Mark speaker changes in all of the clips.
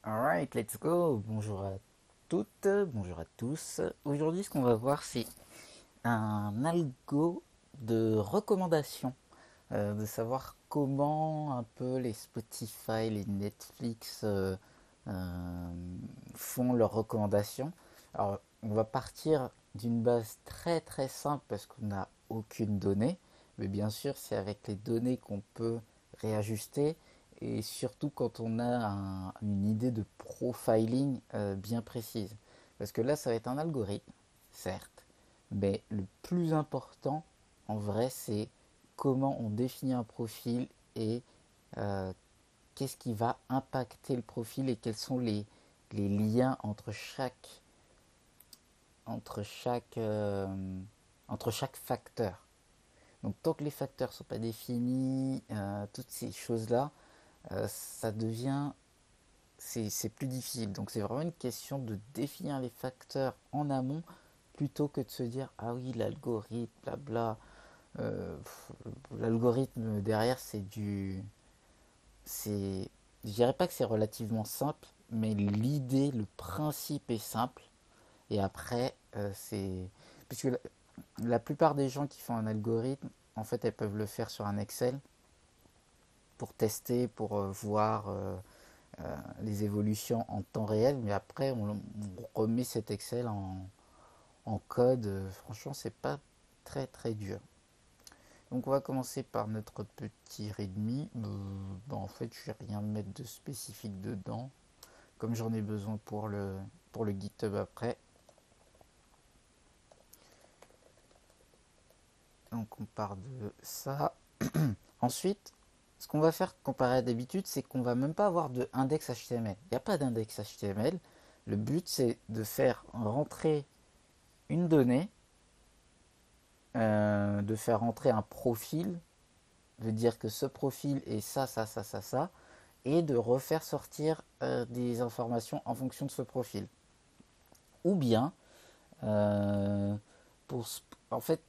Speaker 1: Alright, let's go. Bonjour à toutes, bonjour à tous. Aujourd'hui, ce qu'on va voir, c'est un algo de recommandation, de savoir comment un peu les Spotify, les Netflix font leurs recommandations. Alors, on va partir d'une base très très simple parce qu'on n'a aucune donnée, mais bien sûr, c'est avec les données qu'on peut réajuster et surtout quand on a une idée de profiling bien précise. Parce que là, ça va être un algorithme, certes, mais le plus important, en vrai, c'est comment on définit un profil et euh, qu'est-ce qui va impacter le profil et quels sont les liens entre chaque, euh, entre chaque facteur. Donc tant que les facteurs ne sont pas définis, toutes ces choses-là, ça devient c'est plus difficile. Donc c'est vraiment une question de définir les facteurs en amont plutôt que de se dire ah oui l'algorithme blabla. Euh, L'algorithme derrière c'est je dirais pas que c'est relativement simple, mais l'idée, le principe est simple. Et après c'est puisque la plupart des gens qui font un algorithme en fait elles peuvent le faire sur un Excel pour tester, pour voir les évolutions en temps réel, mais après on remet cet Excel en code. Franchement, c'est pas très très dur. Donc on va commencer par notre petit readme. En fait, je vais rien mettre de spécifique dedans, comme j'en ai besoin pour le GitHub après. Donc on part de ça. Ensuite, ce qu'on va faire comparé à d'habitude, c'est qu'on va même pas avoir de index HTML. Il n'y a pas d'index HTML. Le but, c'est de faire rentrer une donnée, de faire rentrer un profil, de dire que ce profil est ça, ça, ça, ça, ça, et de refaire sortir des informations en fonction de ce profil. Ou bien, euh, pour, en fait,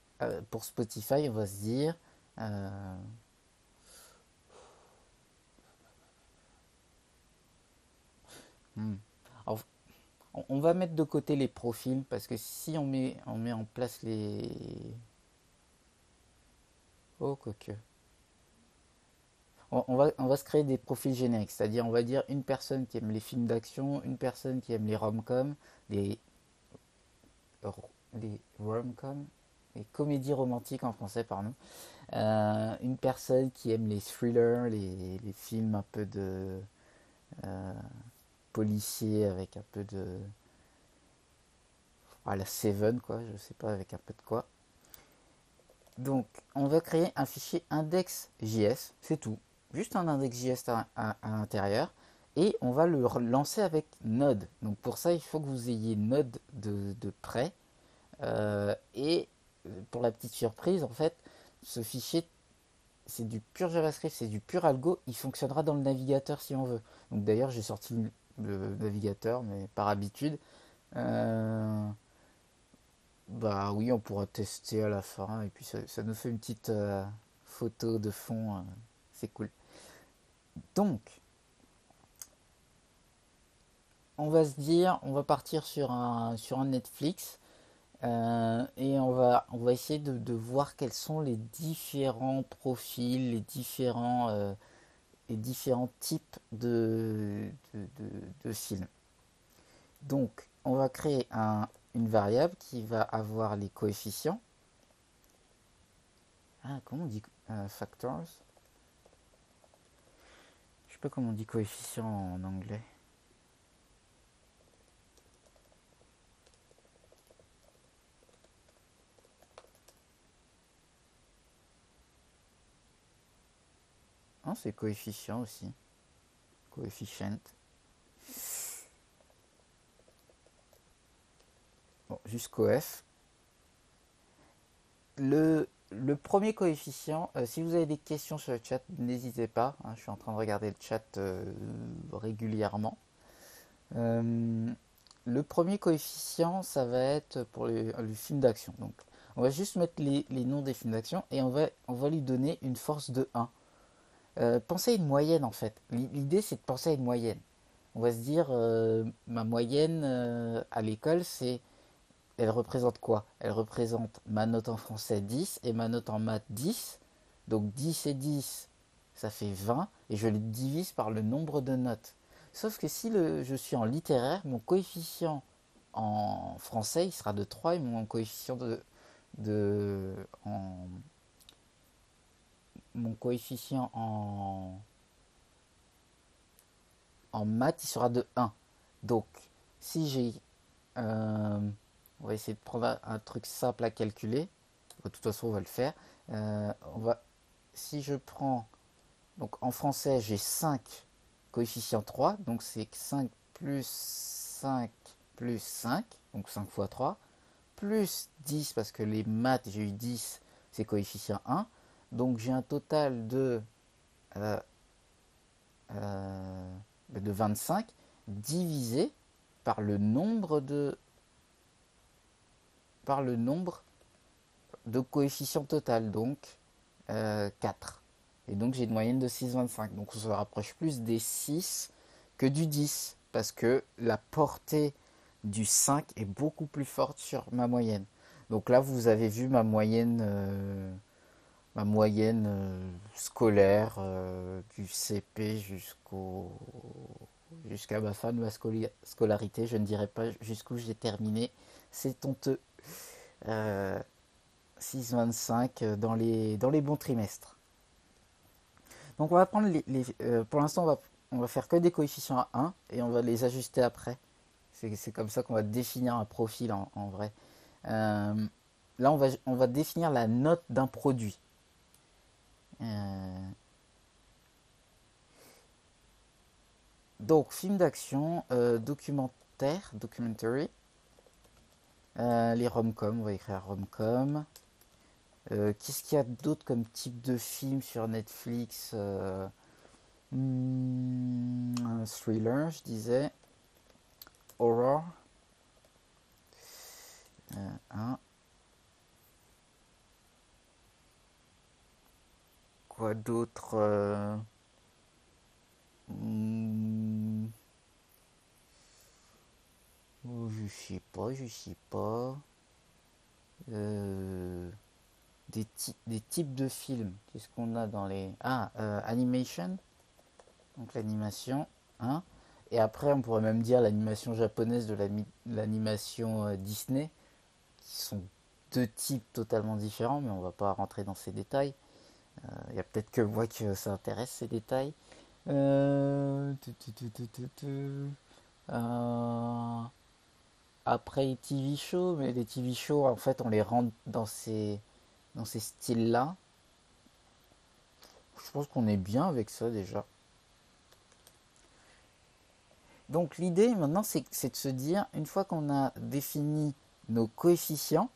Speaker 1: pour Spotify, on va se dire, euh, hmm, alors, on va mettre de côté les profils parce que si on met en place les... Oh, quoique. On va se créer des profils génériques, c'est-à-dire on va dire une personne qui aime les films d'action, une personne qui aime les rom-coms, les, les rom-coms, les comédies romantiques en français, pardon, une personne qui aime les thrillers, les films un peu de euh, policiers avec un peu de... Ah, la Seven, quoi, je sais pas, avec un peu de quoi. Donc, on va créer un fichier index.js, c'est tout. Juste un index.js à l'intérieur. Et on va le lancer avec Node. Donc, pour ça, il faut que vous ayez Node de près. Et pour la petite surprise, en fait, ce fichier, c'est du pur JavaScript, c'est du pur algo. Il fonctionnera dans le navigateur si on veut. Donc, d'ailleurs, j'ai sorti le navigateur, mais par habitude. Euh, Bah oui, on pourra tester à la fin et puis ça nous fait une petite photo de fond, c'est cool. Donc, on va se dire, on va partir sur un Netflix et on va essayer de voir quels sont les différents profils, les différents types de films. Donc, on va créer une variable qui va avoir les coefficients. Ah, comment on dit factors? Je sais pas comment on dit coefficient en anglais. Ah, c'est coefficient aussi. Coefficient. Bon, jusqu'au F. Le premier coefficient, si vous avez des questions sur le chat, n'hésitez pas. Hein, je suis en train de regarder le chat régulièrement. Euh, le premier coefficient, ça va être pour le film d'action. Donc, on va juste mettre les noms des films d'action et on va lui donner une force de 1. Pensez à une moyenne en fait. L'idée, c'est de penser à une moyenne. on va se dire, ma moyenne à l'école, elle représente quoi? Elle représente ma note en français 10 et ma note en maths 10. Donc 10 et 10, ça fait 20 et je le divise par le nombre de notes. Sauf que si je suis en littéraire, mon coefficient en français, il sera de 3 et mon coefficient de en, mon coefficient en maths, il sera de 1. Donc, si j'ai... euh, on va essayer de prendre un truc simple à calculer. De toute façon, on va le faire. Si je prends... Donc, en français, j'ai 5 coefficient 3. Donc, c'est 5 plus 5 plus 5. Donc, 5 fois 3. Plus 10, parce que les maths, j'ai eu 10, c'est coefficient 1. Donc, j'ai un total euh, de 25 divisé par le nombre de coefficients total, donc 4. Et donc j'ai une moyenne de 6,25. Donc on se rapproche plus des 6 que du 10, parce que la portée du 5 est beaucoup plus forte sur ma moyenne. Donc là, vous avez vu ma moyenne scolaire du CP jusqu'à ma fin de ma scolarité. Je ne dirais pas jusqu'où j'ai terminé. C'est honteux. Euh, 6,25 dans les bons trimestres. Donc on va prendre pour l'instant on va faire que des coefficients à 1 et on va les ajuster après. C'est comme ça qu'on va définir un profil en vrai. Là on va définir la note d'un produit. Euh, donc film d'action, documentary, les rom-com, on va écrire rom-com. Qu'est-ce qu'il y a d'autre comme type de film sur Netflix? Un thriller, je disais. Horror. Hein. Quoi d'autre? Hmm, oh, je sais pas. Euh, des types de films. Qu'est-ce qu'on a dans les... Ah, animation. Donc l'animation. Hein. Et après, on pourrait même dire l'animation japonaise de l'animation Disney, qui sont deux types totalement différents, mais on va pas rentrer dans ces détails. Il y a peut-être que moi que ça intéresse ces détails. Euh, tu, tu, tu, tu, tu, tu. Euh, Après les TV shows, mais les TV shows, en fait, on les rentre dans ces styles-là. Je pense qu'on est bien avec ça déjà. Donc l'idée maintenant, c'est de se dire, une fois qu'on a défini nos coefficients,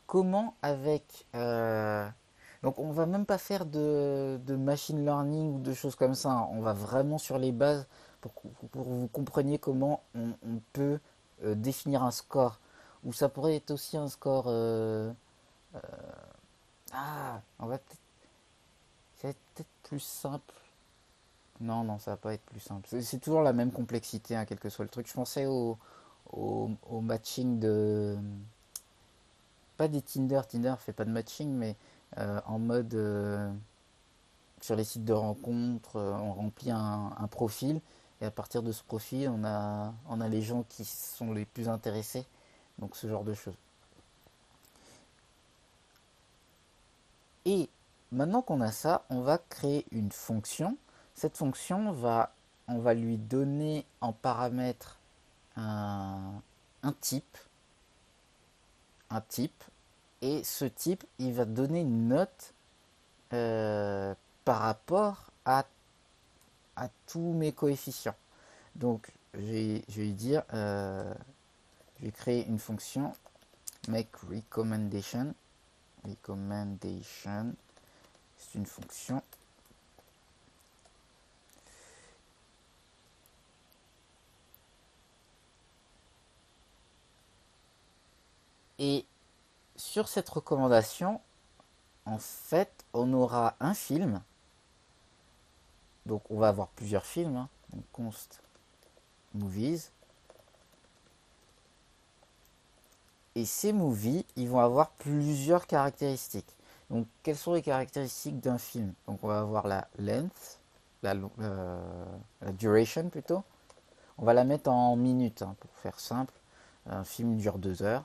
Speaker 1: comment avec... donc on va même pas faire de machine learning ou de choses comme ça, hein. On va vraiment sur les bases pour que vous compreniez comment on peut définir un score. Ou ça pourrait être aussi un score... on va peut-être... Ça va être peut-être plus simple. Non, non, ça va pas être plus simple. C'est toujours la même complexité, hein, quel que soit le truc. Je pensais au matching de... Pas des Tinder, Tinder fait pas de matching, mais en mode... sur les sites de rencontres, on remplit un profil, et à partir de ce profil, on a les gens qui sont les plus intéressés. Donc ce genre de choses. Et maintenant qu'on a ça, on va créer une fonction. Cette fonction on va lui donner en paramètre un, un type, un type, et ce type, il va donner une note euh, par rapport à tous mes coefficients. Donc, je vais lui dire, je vais créer une fonction make recommendation. Recommendation, c'est une fonction. Et sur cette recommandation, en fait, on aura un film. Donc, on va avoir plusieurs films. Hein. Donc, const movies. Et ces movies, ils vont avoir plusieurs caractéristiques. Donc, quelles sont les caractéristiques d'un film? Donc, on va avoir la length, la, la duration plutôt. On va la mettre en minutes, hein, pour faire simple. Un film dure 2 heures.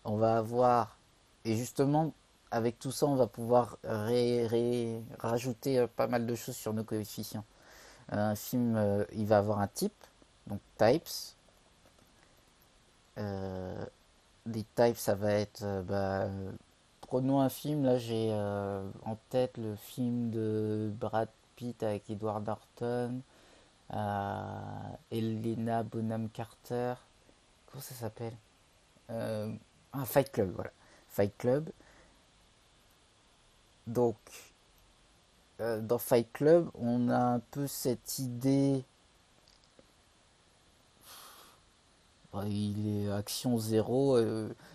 Speaker 1: On va avoir, et justement, avec tout ça, on va pouvoir rajouter pas mal de choses sur nos coefficients. Un film, il va avoir un type, donc types. Euh, des types, ça va être, prenons un film, là j'ai en tête le film de Brad Pitt avec Edward Norton, Helena Bonham Carter, comment ça s'appelle? Fight Club, voilà. Fight Club. Donc, dans Fight Club, on a un peu cette idée. Il est action zéro.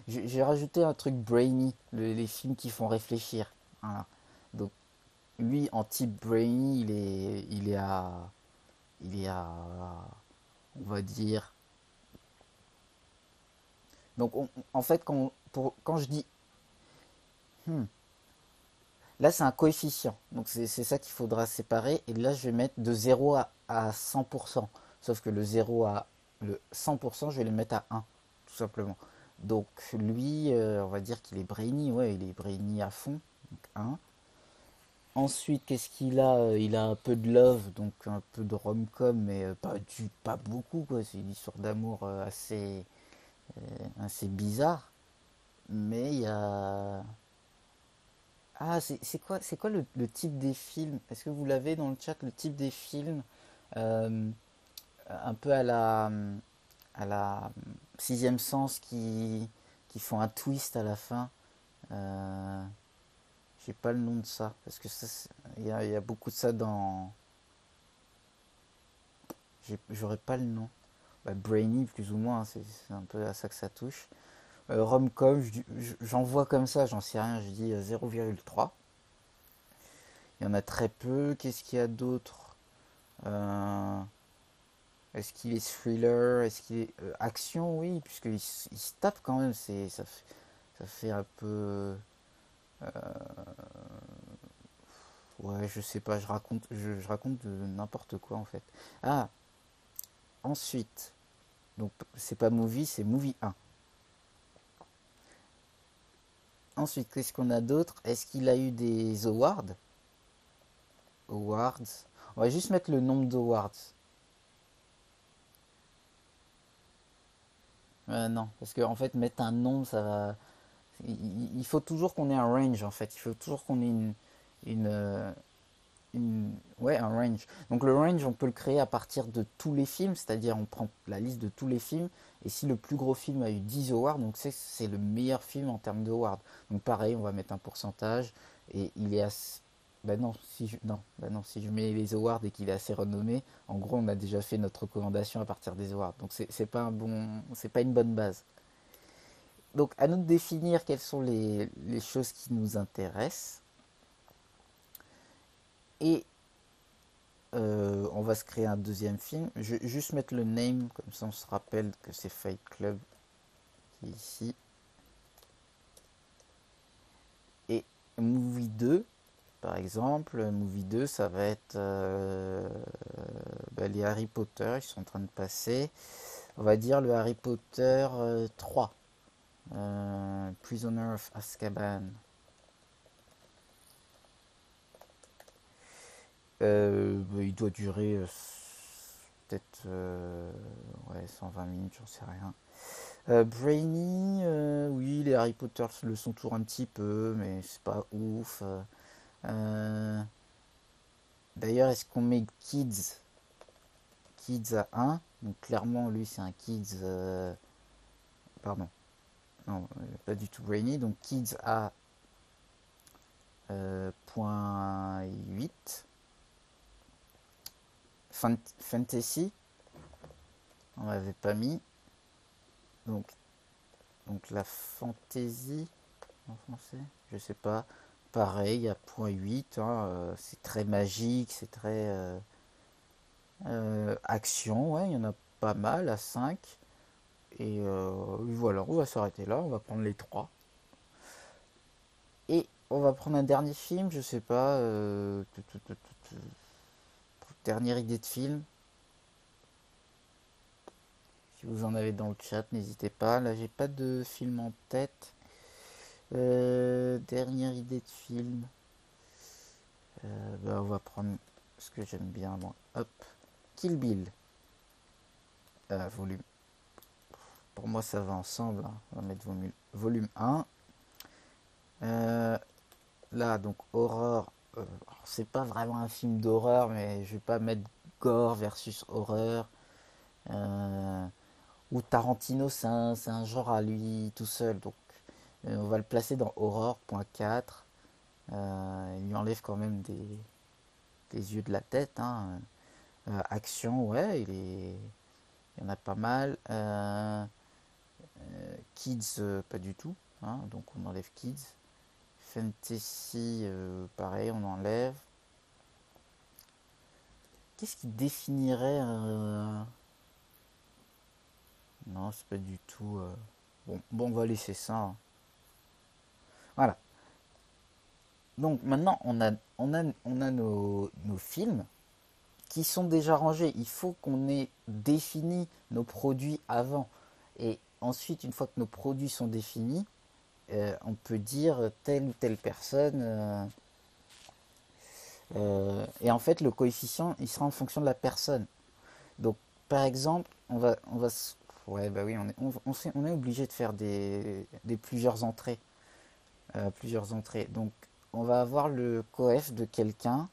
Speaker 1: J'ai rajouté un truc brainy, les films qui font réfléchir. Voilà. Donc, lui, en type brainy, il est à, on va dire. Donc, en fait, quand je dis, hmm, là, c'est un coefficient. Donc, c'est ça qu'il faudra séparer. Et là, je vais mettre de 0 à 100%. Sauf que le 100%, je vais le mettre à 1, tout simplement. Donc, lui, on va dire qu'il est brainy. Ouais, il est brainy à fond. Donc, 1. Ensuite, qu'est-ce qu'il a? Il a un peu de love, donc un peu de rom-com, mais pas beaucoup, quoi. C'est une histoire d'amour assez bizarre. Mais il y a. Ah, c'est quoi le type des films? Est-ce que vous l'avez dans le chat, le type des films euh, un peu à la sixième sens qui font un twist à la fin? Euh, j'ai pas le nom de ça, parce que ça, il y a beaucoup de ça dans. J'aurais pas le nom. Bah, Brainy, plus ou moins, hein, c'est un peu à ça que ça touche. Rom-com, j'en vois comme ça, j'en sais rien, je dis 0,3. Il y en a très peu. Qu'est-ce qu'il y a d'autre? Euh, Est-ce qu'il est thriller? Est-ce qu'il est action? Oui, puisqu'il il se tape quand même. Ça fait un peu. Ouais, je sais pas, je raconte de n'importe quoi en fait. Ah, ensuite, donc c'est pas movie, c'est movie 1. Ensuite, qu'est-ce qu'on a d'autre? Est-ce qu'il a eu des awards? Awards. On va juste mettre le nombre d'awards. Non, parce que en fait, mettre un nombre, ça va. Il faut toujours qu'on ait un range en fait. Il faut toujours qu'on ait une, euh, ouais, un range. Donc le range, on peut le créer à partir de tous les films, c'est-à-dire on prend la liste de tous les films, et si le plus gros film a eu 10 awards, donc c'est le meilleur film en termes d'awards. Donc pareil, on va mettre un pourcentage, et il est assez. Bah non, si je mets les awards et qu'il est assez renommé, en gros on a déjà fait notre recommandation à partir des awards. Donc c'est pas une bonne base. Donc à nous de définir quelles sont les choses qui nous intéressent. Et on va se créer un deuxième film. Je vais juste mettre le name, comme ça on se rappelle que c'est Fight Club qui est ici. Et Movie 2, par exemple, Movie 2, ça va être les Harry Potter, ils sont en train de passer. On va dire le Harry Potter 3, Prisoner of Azkaban. Il doit durer peut-être ouais, 120 minutes, j'en sais rien. Brainy, oui, les Harry Potter le sont toujours un petit peu, mais c'est pas ouf. Euh, D'ailleurs, est-ce qu'on met Kids à 1? Donc clairement, lui, c'est un Kids. Pardon, non, pas du tout Brainy. Donc Kids à 0,8. Fantasy, on l'avait pas mis. Donc, donc la fantasy en français, je sais pas. Pareil, à 0,8, hein, c'est très magique, c'est très action, ouais, il y en a pas mal à 5. Et voilà, on va s'arrêter là, on va prendre les 3. Et on va prendre un dernier film, je sais pas. Dernière idée de film. Si vous en avez dans le chat, n'hésitez pas. Là, j'ai pas de film en tête. Dernière idée de film. On va prendre ce que j'aime bien, moi. Hop. Kill Bill. Volume. Pour moi, ça va ensemble. Hein. On va mettre volume 1. Là, donc, horreur. C'est pas vraiment un film d'horreur, mais je vais pas mettre gore versus horreur. Ou Tarantino, c'est un genre à lui tout seul. Donc, on va le placer dans horreur, point 4. Il lui enlève quand même des yeux de la tête. Hein. Action, ouais, il y en a pas mal. Kids, pas du tout. Hein, donc on enlève Kids. Fantasy, pareil, on enlève. Qu'est-ce qui définirait Non, c'est pas du tout. Bon, on va laisser ça. Hein. Voilà. Donc maintenant, on a nos films qui sont déjà rangés. Il faut qu'on ait défini nos produits avant. Et ensuite, une fois que nos produits sont définis, on peut dire telle ou telle personne. Et en fait, le coefficient, il sera en fonction de la personne. Donc, par exemple, ouais, bah oui, on est obligé de faire des plusieurs entrées. Plusieurs entrées. Donc, on va avoir le coef de quelqu'un.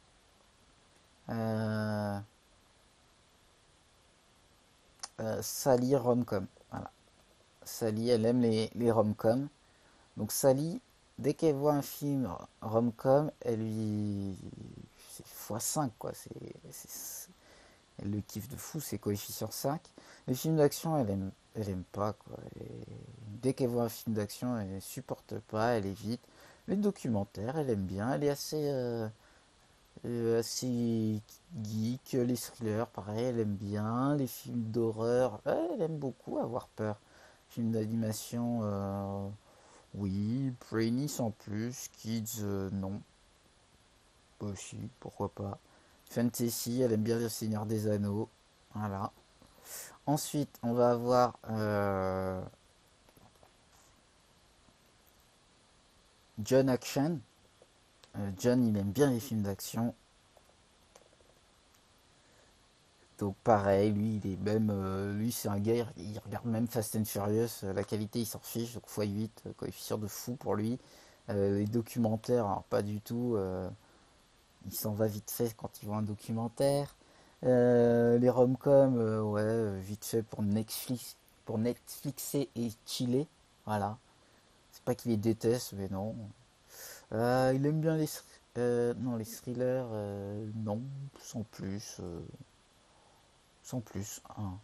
Speaker 1: Sally Romcom. Voilà. Sally, elle aime les rom-com. Donc Sally, dès qu'elle voit un film rom-com, elle lui... C'est x5 quoi. Elle le kiffe de fou, c'est coefficient 5. Les films d'action, elle aime pas quoi. Dès qu'elle voit un film d'action, elle supporte pas, elle évite. Les documentaires, elle aime bien, elle est assez geek. Les thrillers, pareil, elle aime bien. Les films d'horreur, elle aime beaucoup avoir peur. Films d'animation, oui. Brainy sans plus. Kids, non. Aussi, pourquoi pas. Fantasy, elle aime bien le Seigneur des Anneaux. Voilà. Ensuite, on va avoir John Action. John, il aime bien les films d'action. Donc pareil, lui, lui c'est un gars, il regarde même Fast and Furious, la qualité il s'en fiche, donc x8, coefficient de fou pour lui. Les documentaires, alors pas du tout, il s'en va vite fait quand il voit un documentaire. Les rom-com, ouais, vite fait pour Netflixer et chiller, voilà. C'est pas qu'il les déteste, mais non. Il aime bien non, les thrillers, non, sans plus. Sans plus, un.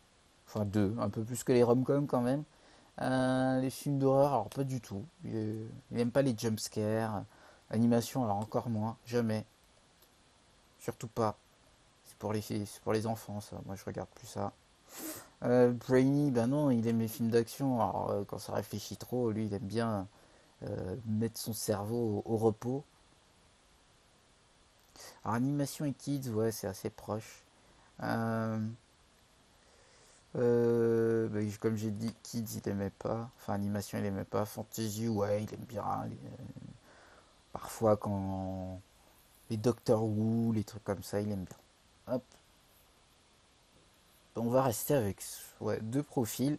Speaker 1: Enfin deux, un peu plus que les rom-com quand même. Les films d'horreur, alors pas du tout. Il aime pas les jumpscares. Animation, alors encore moins, jamais. Surtout pas. C'est pour les enfants, ça. Moi, je regarde plus ça. Brainy, ben non, il aime les films d'action. Alors, quand ça réfléchit trop, lui, il aime bien mettre son cerveau au repos. Alors, animation et kids, ouais, c'est assez proche. Euh, comme j'ai dit, Kids il aimait pas. Enfin, animation il aimait pas. Fantasy, ouais, il aime bien. Parfois, quand les Doctor Who, les trucs comme ça, il aime bien. Hop. On va rester avec ouais, deux profils.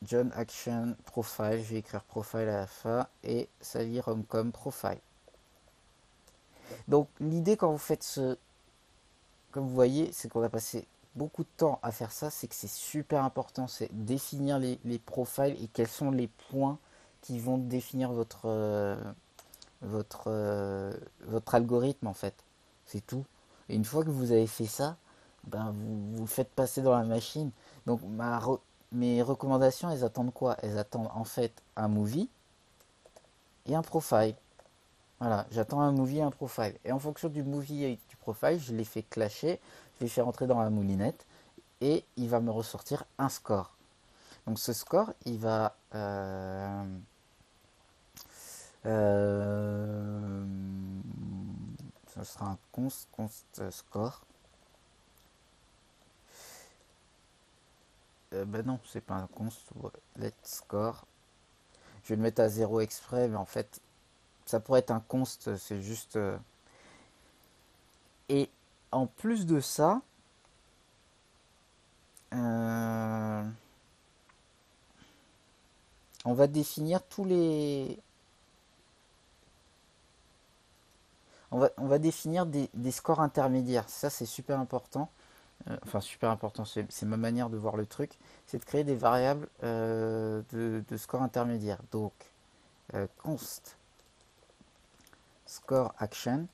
Speaker 1: John Action Profile, je vais écrire Profile à la fin. Et Sally Romcom Profile. Donc, l'idée quand vous faites comme vous voyez, c'est qu'on a passé beaucoup de temps à faire ça, c'est que c'est super important, c'est définir les profiles et quels sont les points qui vont définir votre algorithme en fait. C'est tout. Et une fois que vous avez fait ça, ben vous le faites passer dans la machine. Donc mes recommandations, elles attendent quoi? Elles attendent en fait un movie et un profile. Voilà, j'attends un movie et un profile. Et en fonction du movie et du profile, je les fais clasher. je vais faire entrer dans la moulinette et il va me ressortir un score. Donc ce score, il va ça sera un const score. Ben non, c'est pas un const. Let score. Je vais le mettre à 0 exprès, mais en fait, ça pourrait être un const, c'est juste. Et en plus de ça, on va définir tous les. On va définir des scores intermédiaires. Ça, c'est super important. Enfin, super important, c'est ma manière de voir le truc. C'est de créer des variables de score intermédiaire. Donc, const score action.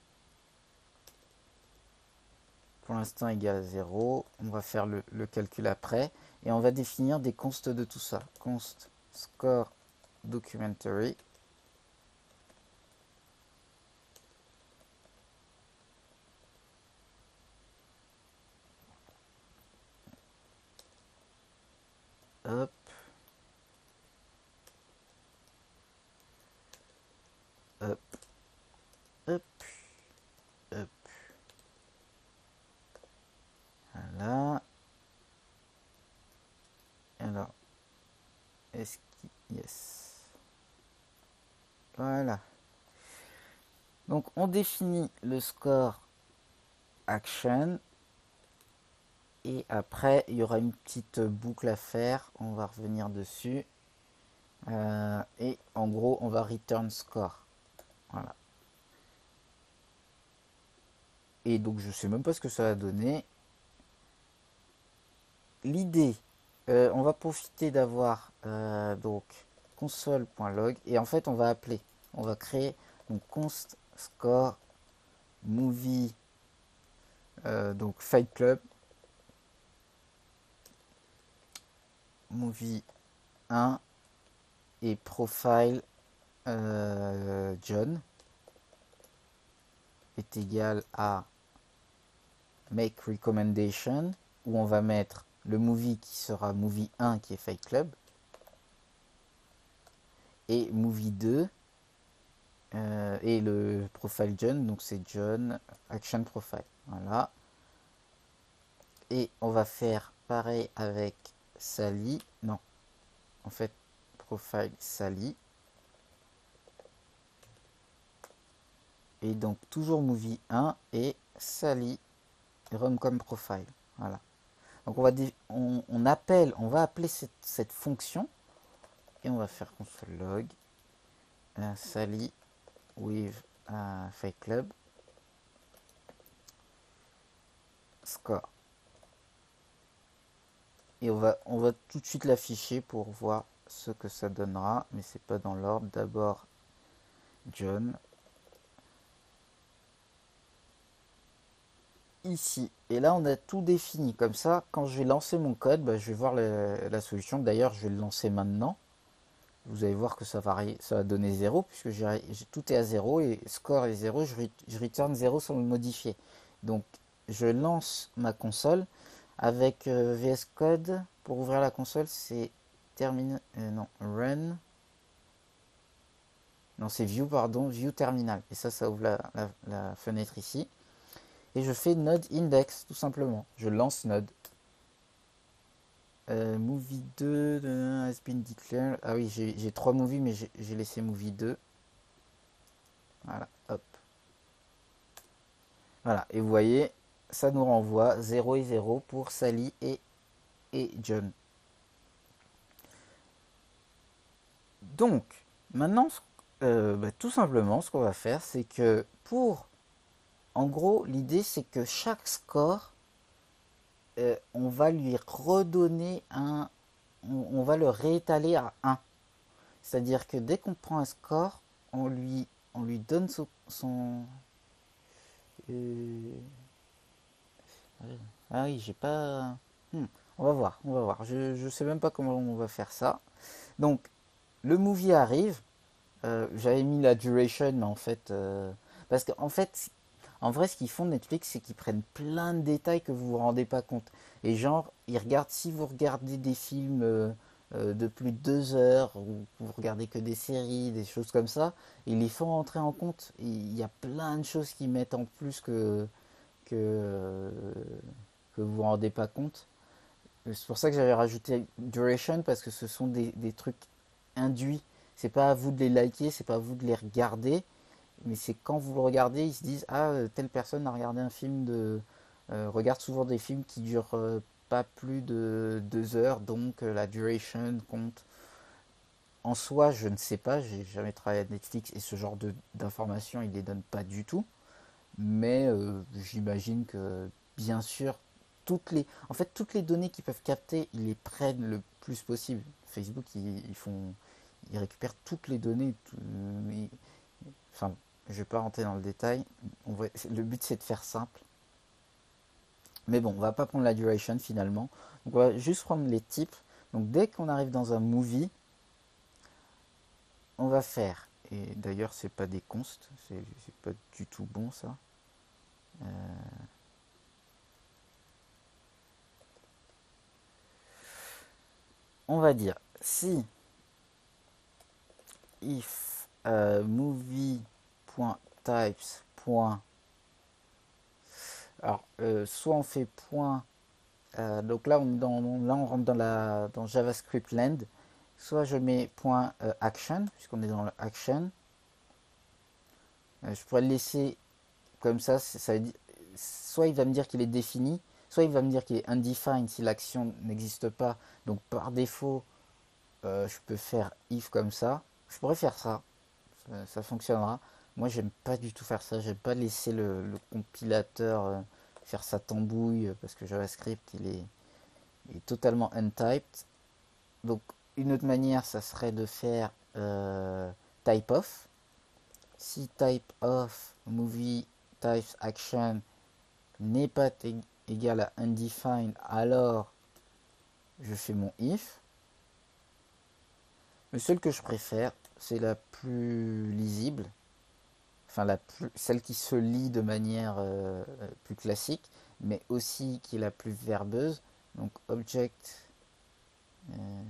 Speaker 1: Pour l'instant égal à 0. On va faire le calcul après. Et on va définir des consts de tout ça. Const score documentary. Hop. Hop. Hop. Hop. Voilà. Alors. Est-ce qu'il... Yes. Voilà. Donc on définit le score action. Et après, il y aura une petite boucle à faire. On va revenir dessus. Et en gros, on va return score. Voilà. Et donc, je sais même pas ce que ça va donner. L'idée, on va profiter d'avoir donc console.log. Et en fait, on va appeler. On va créer donc const score movie donc Fight Club movie 1 et profile John est égal à make recommendation où on va mettre le movie qui sera movie 1 qui est Fight Club et movie 2 et le profile John donc c'est John action profile. Voilà. Et on va faire pareil avec Sally. Non. En fait, profile Sally. Et donc toujours movie 1 et Sally romcom profile. Voilà. Donc on appelle, on va appeler cette fonction et on va faire console log Sally with Fight Club score. Et on va tout de suite l'afficher pour voir ce que ça donnera, mais c'est pas dans l'ordre. D'abord John ici. Et là, on a tout défini. Comme ça, quand je vais lancer mon code, bah, je vais voir la solution. D'ailleurs, je vais le lancer maintenant. Vous allez voir que ça va donner 0, puisque tout est à 0, et score est 0, je return 0 sans le modifier. Donc, je lance ma console avec VS Code. Pour ouvrir la console, c'est run. Non, c'est view, pardon, view terminal. Et ça ouvre la fenêtre ici. Et je fais node index, tout simplement. Je lance node. Movie 2 has been declared. Ah oui, j'ai 3 movies, mais j'ai laissé movie 2. Voilà, hop. Voilà, et vous voyez, ça nous renvoie 0 et 0 pour Sally et John. Donc, maintenant, tout simplement, ce qu'on va faire, c'est que en gros, l'idée, c'est que chaque score, on va lui redonner on va le réétaler à 1. C'est-à-dire que dès qu'on prend un score, on lui donne son ah oui, j'ai pas... On va voir. Je sais même pas comment on va faire ça. Donc, le movie arrive. J'avais mis la duration, mais en fait... parce qu'en fait, En vrai, ce qu'ils font Netflix, c'est qu'ils prennent plein de détails que vous vous rendez pas compte. Et genre, ils regardent, si vous regardez des films de plus de 2 heures, ou vous regardez que des séries, des choses comme ça, ils les font rentrer en compte. Il y a plein de choses qu'ils mettent en plus que, que vous vous rendez pas compte. C'est pour ça que j'avais rajouté duration, parce que ce sont des trucs induits. C'est pas à vous de les liker, c'est pas à vous de les regarder, mais c'est quand vous le regardez, ils se disent ah, telle personne a regardé un film regarde souvent des films qui durent pas plus de 2 heures, donc la duration compte. En soi, je ne sais pas, j'ai jamais travaillé à Netflix et ce genre d'informations, ils les donnent pas du tout. Mais j'imagine que, bien sûr, en fait, toutes les données qu'ils peuvent capter, ils les prennent le plus possible. Facebook, ils récupèrent toutes les données. Enfin, je vais pas rentrer dans le détail. Le but, c'est de faire simple. Mais bon, on va pas prendre la duration finalement. Donc, on va juste prendre les types. Donc, dès qu'on arrive dans un movie, on va faire. Et d'ailleurs, c'est pas des consts, c'est pas du tout bon ça. On va dire si if movie.types. Alors, soit on fait point. Donc là, on rentre dans JavaScript Land. Soit je mets point action, puisqu'on est dans le action. Je pourrais le laisser comme ça veut dire, soit il va me dire qu'il est défini, soit il va me dire qu'il est undefined si l'action n'existe pas. Donc par défaut, je peux faire if comme ça. Je pourrais faire ça fonctionnera. Moi, j'aime pas du tout faire ça. J'aime pas laisser le compilateur faire sa tambouille parce que JavaScript il est totalement untyped. Donc, une autre manière, ça serait de faire type off. Si type of movie types action n'est pas égal à undefined, alors je fais mon if. Le seul que je préfère, c'est la plus lisible, enfin celle qui se lit de manière plus classique, mais aussi qui est la plus verbeuse. Donc object, euh,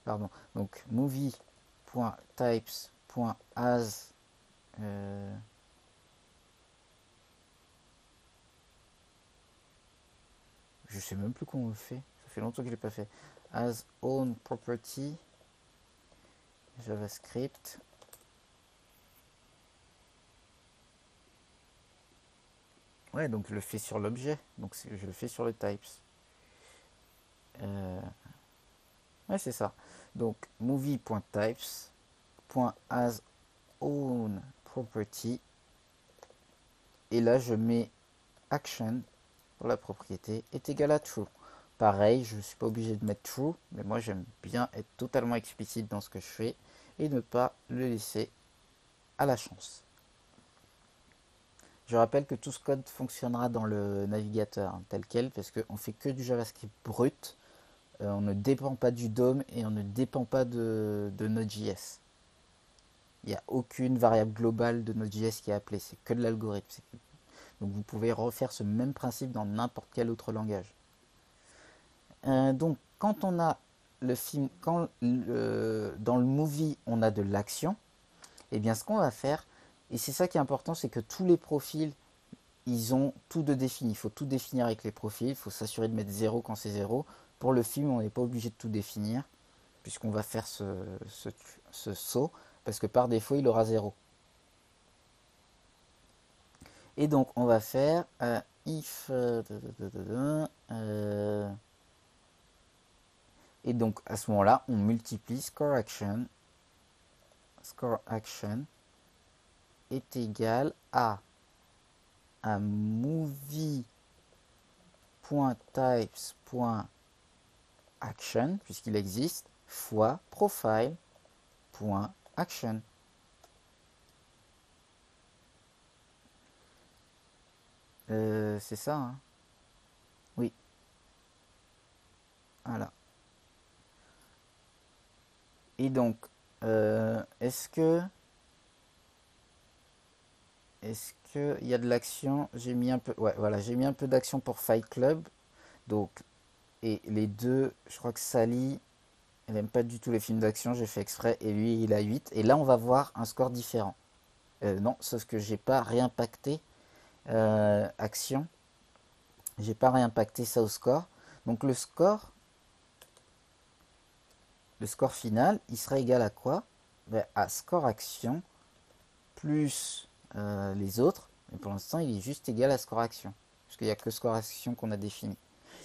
Speaker 1: pardon, donc movie.types.as, je sais même plus comment on le fait, ça fait longtemps que je l'ai pas fait. As own property, JavaScript. Ouais, donc je le fais sur l'objet, donc je le fais sur le types. Euh, ouais, c'est ça. Donc movie.types.as own property, et là je mets action pour la propriété est égal à true. Pareil, je ne suis pas obligé de mettre true, mais moi j'aime bien être totalement explicite dans ce que je fais et ne pas le laisser à la chance. Je rappelle que tout ce code fonctionnera dans le navigateur tel quel, parce qu'on fait que du JavaScript brut. On ne dépend pas du DOM et on ne dépend pas de Node.js. Il n'y a aucune variable globale de Node.js qui est appelée, c'est que de l'algorithme. Donc vous pouvez refaire ce même principe dans n'importe quel autre langage. Donc quand on a le film, dans le movie on a de l'action, et bien ce qu'on va faire, et c'est ça qui est important, c'est que tous les profils, ils ont tout de défini. Il faut tout définir avec les profils, il faut s'assurer de mettre 0 quand c'est 0. Pour le film, on n'est pas obligé de tout définir, puisqu'on va faire ce saut, parce que par défaut, il aura 0. Et donc, on va faire if... et donc, à ce moment-là, on multiplie score action est égal à un movie.types.action, puisqu'il existe, fois profile.action. C'est ça, hein? Oui, voilà. Et donc, est-ce qu'il y a de l'action? J'ai mis un peu, ouais, voilà, j'ai mis un peu d'action pour Fight Club. Donc, et les deux, je crois que Sally, elle aime pas du tout les films d'action, j'ai fait exprès, et lui, il a 8. Et là, on va voir un score différent. Non, sauf que j'ai pas réimpacté action, j'ai pas réimpacté ça au score. Donc le score final, il sera égal à quoi? Ben, à score action plus les autres. Mais pour l'instant, il est juste égal à score action. Parce qu'il n'y a que score action qu'on a défini.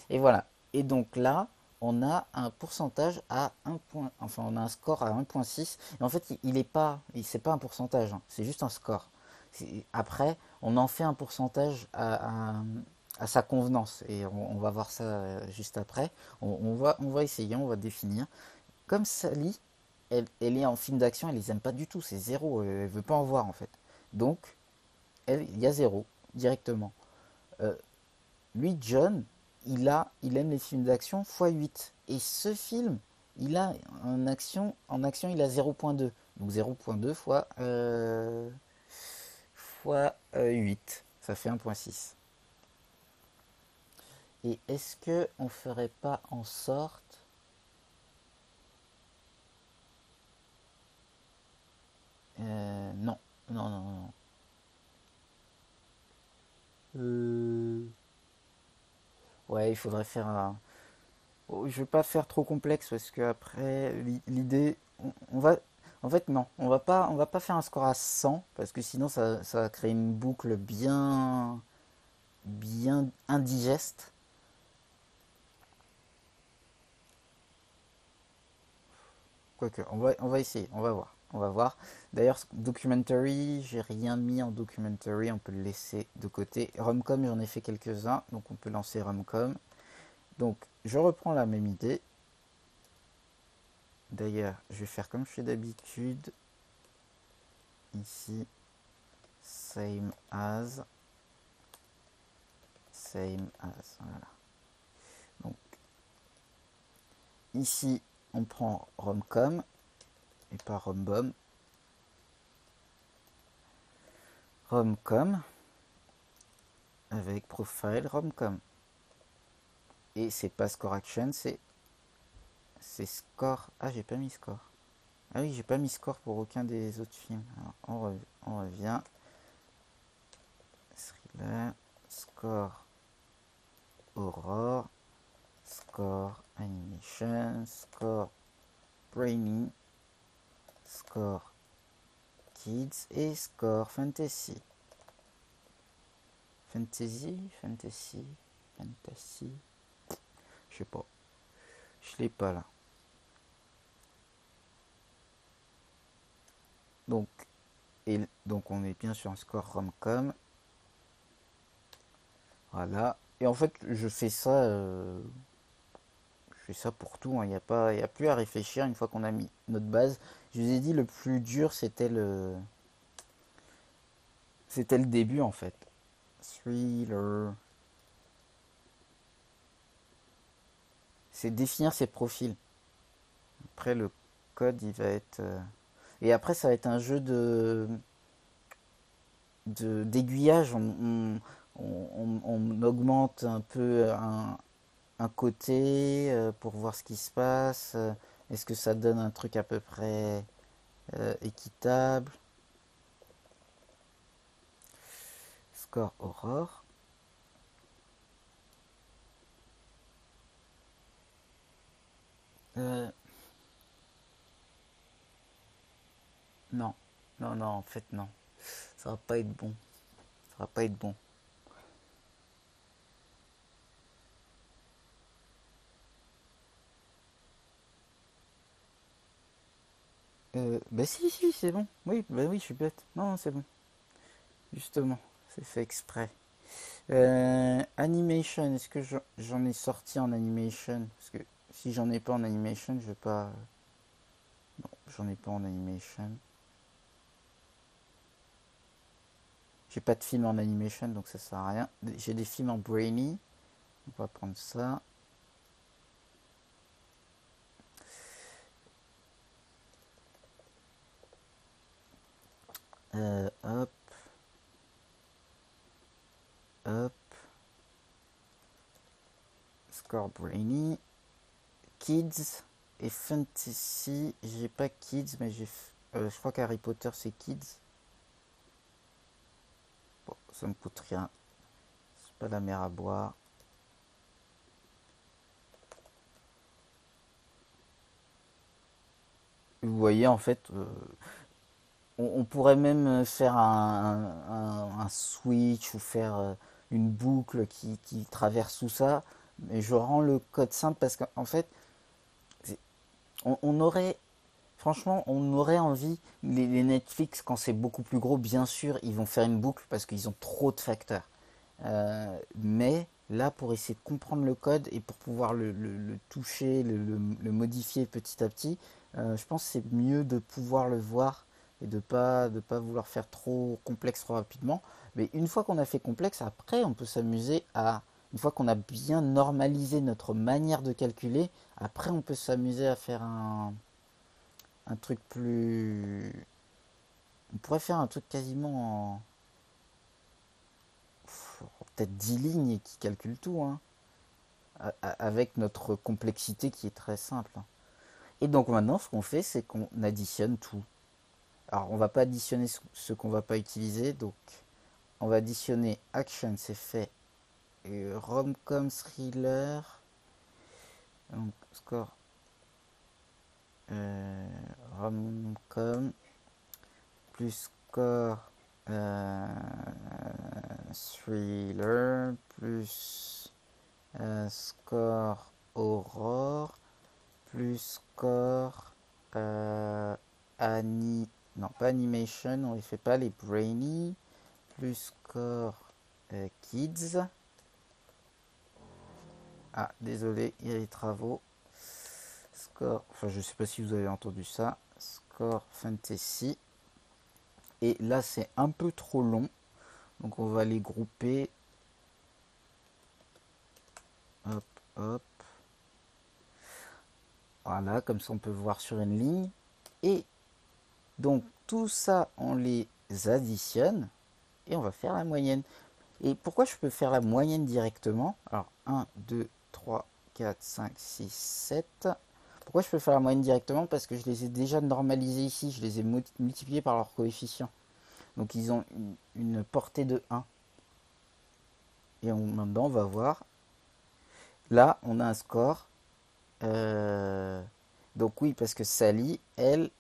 Speaker 1: Et voilà. Et donc là, on a un pourcentage à 1 point. Enfin, on a un score à 1,6. Et en fait, il est pas. C'est pas un pourcentage. Hein, c'est juste un score. Après, on en fait un pourcentage à sa convenance. Et on va voir ça juste après. On va essayer, on va définir. Comme Sally, elle est en film d'action, elle les aime pas du tout, c'est zéro, elle veut pas en voir en fait. Donc, il y a zéro, directement. Euh, Lui, John, il aime les films d'action x 8. Et ce film, il a en action, il a 0,2. Donc 0,2 fois 8, ça fait 1,6. Et est-ce que on ferait pas en sorte... Non, non, non, non. Ouais, il faudrait faire un... Oh, je vais pas faire trop complexe parce que après l'idée, on va, en fait non, on va pas faire un score à 100 parce que sinon ça va créer une boucle bien indigeste. Quoique, on va essayer, on va voir. D'ailleurs, documentary, j'ai rien mis en documentary, on peut le laisser de côté. Romcom, j'en ai fait quelques-uns, donc on peut lancer Romcom. Donc, je reprends la même idée. D'ailleurs, je vais faire comme je fais d'habitude. Ici, same as, voilà. Donc, ici, on prend romcom et pas rombom. Romcom avec profile romcom. Et c'est pas score action, c'est score. Ah, j'ai pas mis score. Ah oui, j'ai pas mis score pour aucun des autres films. Alors, on revient. Thriller, score horror, score animation, score brainy, score kids et score fantasy. Fantasy. Je sais pas. Je l'ai pas là. Donc, donc on est bien sur un score romcom. Voilà. Et en fait, je fais ça pour tout. Il n'y a pas, y a plus à réfléchir une fois qu'on a mis notre base. Je vous ai dit le plus dur c'était le début en fait. Thriller. C'est définir ses profils. Après le code il va être et après ça va être un jeu d'aiguillage. On augmente un peu un côté pour voir ce qui se passe. Est-ce que ça donne un truc à peu près équitable? Score Aurore. Euh, non, non, en fait non. Ça va pas être bon. Ça va pas être bon. Bah si, c'est bon. Oui, bah oui, je suis bête. Non, c'est bon. Justement, c'est fait exprès. Animation, est-ce que j'en ai sorti en animation? Parce que si j'en ai pas en animation, je vais pas. Non, j'en ai pas en animation. J'ai pas de film en animation, donc ça sert à rien. J'ai des films en brainy. On va prendre ça. Hop. score brainy, kids et fantasy. J'ai pas kids, mais je crois qu'Harry Potter c'est kids. Bon, ça me coûte rien. C'est pas la mer à boire. Vous voyez, en fait, on pourrait même faire un switch ou faire une boucle qui traverse tout ça. Mais je rends le code simple parce qu'en fait, on aurait, franchement, on aurait envie, les Netflix, quand c'est beaucoup plus gros, bien sûr, ils vont faire une boucle parce qu'ils ont trop de facteurs. Mais là, pour essayer de comprendre le code et pour pouvoir le toucher, le modifier petit à petit, je pense que c'est mieux de pouvoir le voir et de pas vouloir faire trop complexe trop rapidement. Mais une fois qu'on a fait complexe, après, on peut s'amuser à, une fois qu'on a bien normalisé notre manière de calculer, après, on peut s'amuser à faire un truc plus... On pourrait faire un truc quasiment en peut-être 10 lignes et qui calcule tout, hein, avec notre complexité qui est très simple. Et donc maintenant, ce qu'on fait, c'est qu'on additionne tout. Alors, on va pas additionner ce qu'on va pas utiliser, donc on va additionner action, c'est fait, rom-com, thriller, donc score rom-com plus score euh, thriller plus score aurore plus score non pas animation, on les fait pas les brainy, plus score kids. Ah désolé, il y a les travaux. Score, enfin je sais pas si vous avez entendu ça, score fantasy. Et là c'est un peu trop long, donc on va les grouper. Hop, hop. Voilà, comme ça on peut voir sur une ligne. Et donc tout ça, on les additionne et on va faire la moyenne. Et pourquoi je peux faire la moyenne directement? Alors 1, 2, 3, 4, 5, 6, 7. Pourquoi je peux faire la moyenne directement? Parce que je les ai déjà normalisés ici, je les ai multipliés par leur coefficient. Donc ils ont une portée de 1. Et maintenant on va voir. Là on a un score. Donc oui, parce que Sally, elle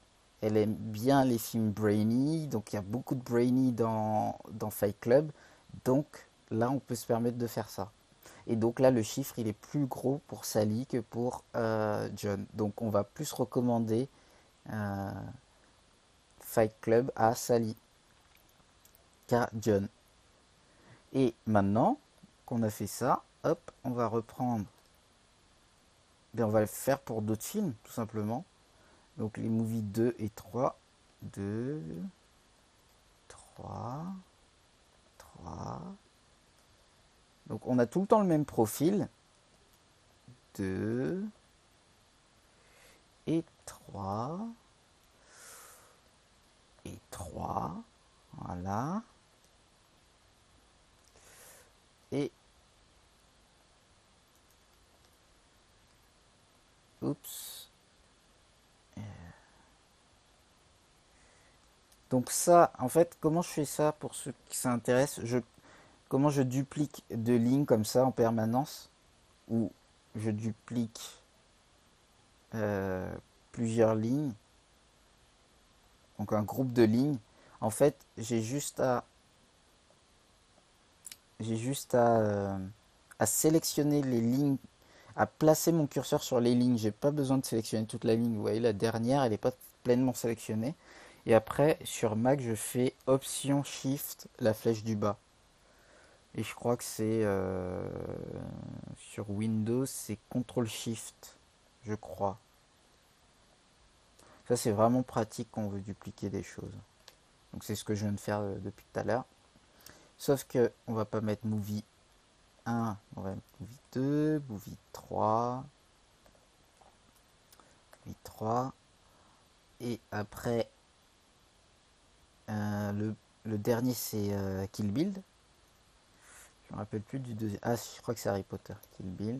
Speaker 1: aime bien les films brainy, donc il y a beaucoup de brainy dans Fight Club, donc là on peut se permettre de faire ça. Et donc là le chiffre il est plus gros pour Sally que pour John, donc on va plus recommander euh, Fight Club à Sally qu'à John. Et maintenant qu'on a fait ça, hop, on va reprendre, ben, on va le faire pour d'autres films tout simplement. Donc les movies 2 et 3. 2, 3, 3. Donc on a tout le temps le même profil. 2 et 3. Et 3. Voilà. Et... Oups. Donc ça, en fait, comment je fais ça pour ceux qui s'intéressent? Comment je duplique deux lignes comme ça en permanence? Ou je duplique euh, plusieurs lignes, donc un groupe de lignes. En fait, j'ai juste à sélectionner les lignes, à placer mon curseur sur les lignes. J'ai pas besoin de sélectionner toute la ligne. Vous voyez, la dernière, elle n'est pas pleinement sélectionnée. Et après, sur Mac, je fais Option Shift, la flèche du bas. Et je crois que c'est sur Windows, c'est Ctrl Shift, je crois. Ça, c'est vraiment pratique quand on veut dupliquer des choses. Donc c'est ce que je viens de faire depuis tout à l'heure. Sauf que on va pas mettre Movie 1, on va mettre Movie 2, Movie 3, Movie 3. Et après, le dernier c'est Kill Bill. Je me rappelle plus du deuxième. Ah, je crois que c'est Harry Potter. Kill Bill.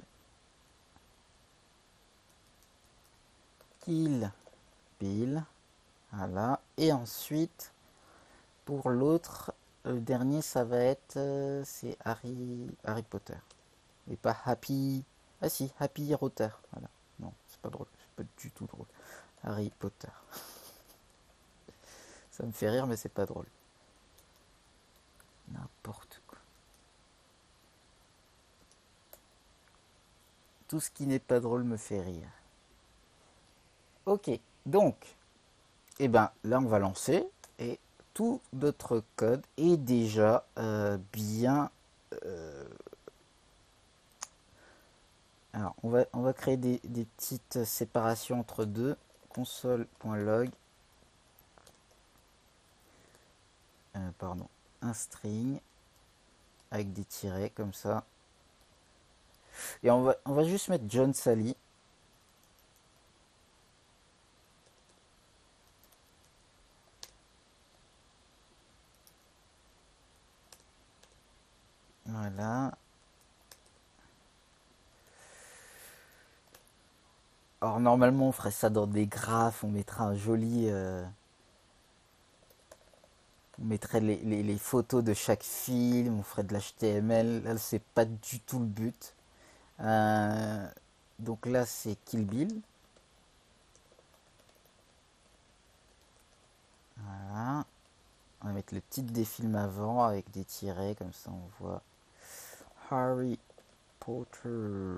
Speaker 1: Kill Bill. Voilà. Et ensuite, pour l'autre, le dernier, ça va être... c'est Harry Potter. Et pas Happy... Ah si, Happy Potter. Voilà. Non, c'est pas drôle. C'est pas du tout drôle. Harry Potter. Ça me fait rire, mais c'est pas drôle. N'importe quoi. Tout ce qui n'est pas drôle me fait rire. Ok, donc, eh ben, là on va lancer et tout notre code est déjà bien. Alors, on va créer des petites séparations entre deux. Console.log, pardon, un string avec des tirets comme ça. Et on va juste mettre John Sally. Voilà. Alors normalement on ferait ça dans des graphes, on mettrait un joli... on mettrait les photos de chaque film, on ferait de l'HTML. Là c'est pas du tout le but. Donc là c'est Kill Bill. Voilà. On va mettre le titre des films avant avec des tirets, comme ça on voit Harry Potter.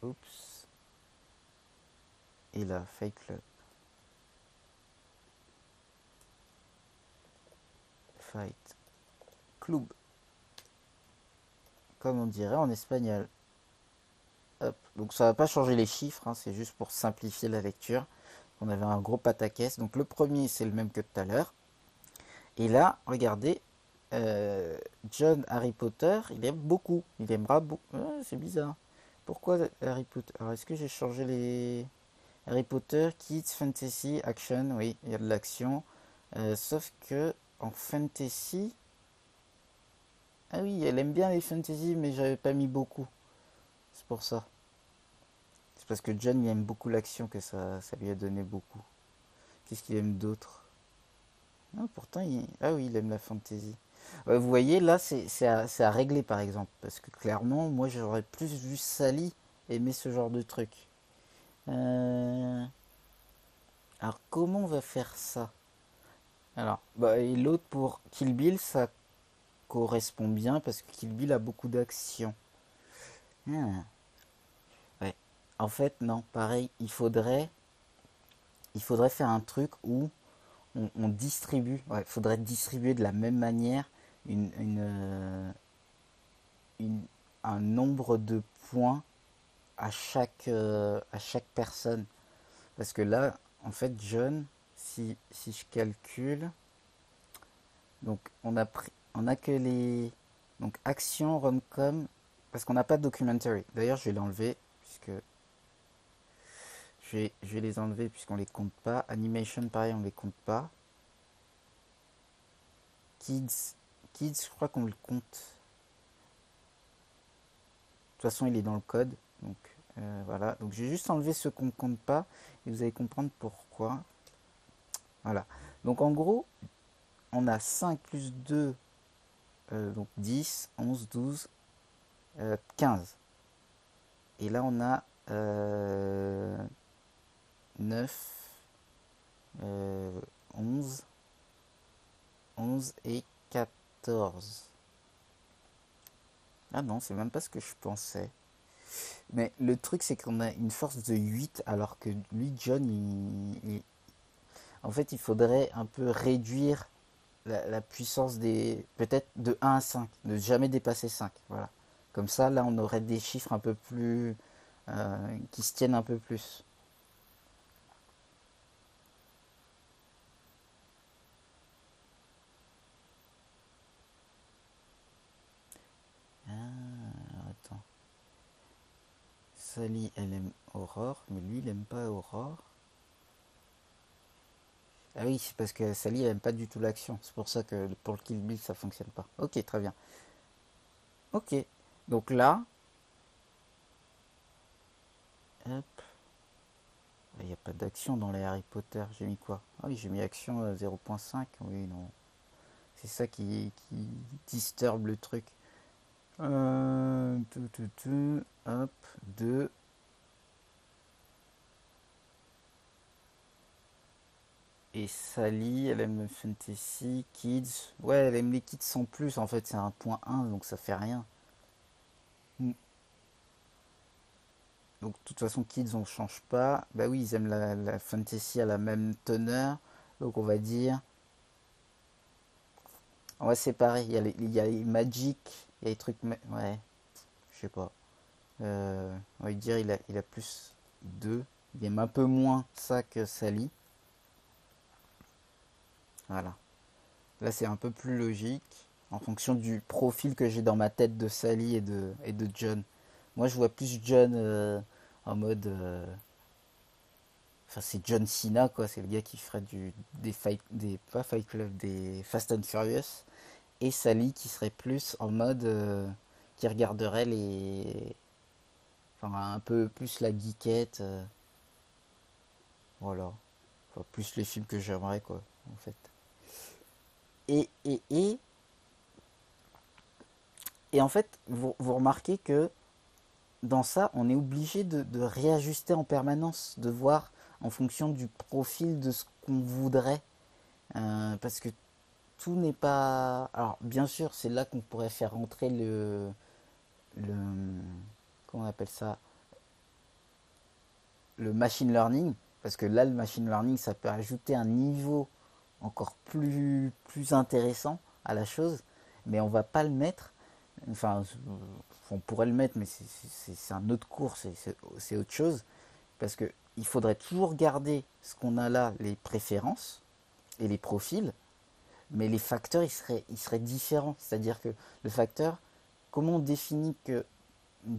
Speaker 1: Oups. Et là, Fight Club. Fight Club. Comme on dirait en espagnol. Hop. Donc ça va pas changer les chiffres, hein, c'est juste pour simplifier la lecture. On avait un gros pataquès. Donc le premier c'est le même que tout à l'heure. Et là, regardez, John Harry Potter, il aime beaucoup. Il aimera beaucoup. C'est bizarre. Pourquoi Harry Potter? Alors est-ce que j'ai changé les... Harry Potter, Kids, Fantasy, Action, oui, il y a de l'action. Sauf que en Fantasy... Ah oui, elle aime bien les Fantasy, mais j'avais pas mis beaucoup. C'est pour ça. C'est parce que John il aime beaucoup l'action que ça lui a donné beaucoup. Qu'est-ce qu'il aime d'autre? Ah, pourtant, ah oui, il aime la Fantasy. Ouais, vous voyez, là, c'est à régler, par exemple. Parce que clairement, moi, j'aurais plus vu Sally aimer ce genre de truc. Euh, Alors, comment on va faire ça? Alors, bah, et l'autre pour Kill Bill, ça correspond bien parce que Kill Bill a beaucoup d'action. Ah, ouais. En fait, non, pareil, il faudrait faire un truc où on distribue. Ouais, il faudrait distribuer de la même manière une- un nombre de points à chaque personne. Parce que là, en fait, John, si je calcule, donc on a que les donc action, rom-com, parce qu'on n'a pas de documentary. D'ailleurs, je vais l'enlever puisque je vais les enlever puisqu'on les compte pas. Animation, pareil, on les compte pas. Kids, kids, je crois qu'on le compte. De toute façon, il est dans le code, donc voilà. Donc j'ai juste enlevé ceux qu'on ne compte pas et vous allez comprendre pourquoi. Voilà. Donc en gros, on a 5 plus 2, donc 10, 11, 12, 15. Et là, on a 9, 11, 11 et 14. Ah non, c'est même pas ce que je pensais. Mais le truc, c'est qu'on a une force de 8, alors que lui, John, en fait, il faudrait un peu réduire la puissance des... Peut-être de 1 à 5, ne jamais dépasser 5. Voilà. Comme ça, là, on aurait des chiffres un peu plus... qui se tiennent un peu plus. Ah, attends. Sally, elle aime Aurore, mais lui, il aime pas Aurore. Ah oui, c'est parce que Sally, elle aime pas du tout l'action. C'est pour ça que pour le Kill Bill, ça fonctionne pas. Ok, très bien. Ok. Donc là, hop. Il n'y a pas d'action dans les Harry Potter. J'ai mis quoi? Ah oui, j'ai mis action 0.5. Oui, non. C'est ça qui disturbe le truc. Hop, 2. Et Sally, elle aime le fantasy, kids. Ouais, elle aime les kids sans plus. En fait, c'est un point 1, donc ça fait rien. Mm. Donc, de toute façon, kids, on change pas. Bah oui, ils aiment la fantasy à la même teneur. Donc, on va dire. On va séparer. Il y a les magic, il y a les trucs. Ouais, je sais pas. On va dire il a plus 2. Il aime un peu moins ça que Sally. Voilà. Là, c'est un peu plus logique en fonction du profil que j'ai dans ma tête de Sally et de John. Moi, je vois plus John en mode. Enfin, c'est John Cena, quoi. C'est le gars qui ferait des fight, pas Fight Club, des Fast and Furious. Et Sally qui serait plus en mode. Qui regarderait les. Enfin, un peu plus la geekette. Voilà. Enfin, plus les films que j'aimerais, quoi, en fait. Et, et, et, et en fait, vous remarquez que dans ça, on est obligé de réajuster en permanence, de voir en fonction du profil de ce qu'on voudrait. Parce que tout n'est pas... Alors, bien sûr, c'est là qu'on pourrait faire rentrer le... Comment on appelle ça? Le machine learning. Parce que là, le machine learning, ça peut ajouter un niveau encore plus intéressant à la chose. Mais on va pas le mettre. Enfin, on pourrait le mettre, mais c'est un autre cours, c'est autre chose. Parce que il faudrait toujours garder ce qu'on a là, les préférences et les profils, mais les facteurs, ils seraient différents. C'est-à-dire que le facteur, comment on définit que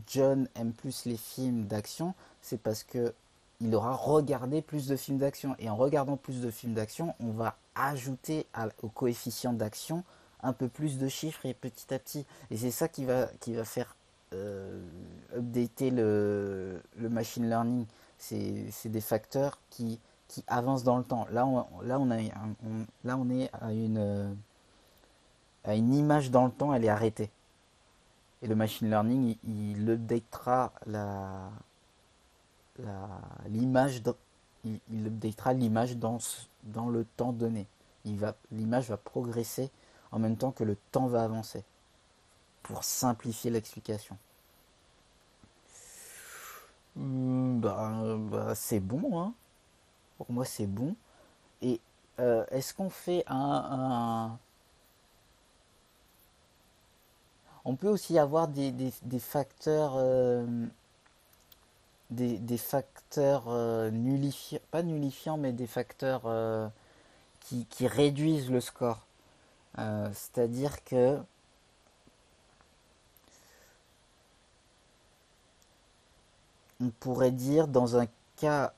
Speaker 1: John aime plus les films d'action? C'est parce que il aura regardé plus de films d'action. Et en regardant plus de films d'action, on va ajouter au coefficient d'action un peu plus de chiffres et petit à petit. Et c'est ça qui va faire updater le machine learning. C'est des facteurs qui avancent dans le temps. Là, on est à une image dans le temps, elle est arrêtée. Et le machine learning, il updatera l'image, il updatera l'image dans le temps donné. L'image va progresser en même temps que le temps va avancer pour simplifier l'explication. Bah, c'est bon, hein. Pour moi, c'est bon. Et est-ce qu'on fait On peut aussi avoir des facteurs, des facteurs nullifiants, pas nullifiants, mais des facteurs qui réduisent le score. C'est-à-dire que on pourrait dire dans un cas,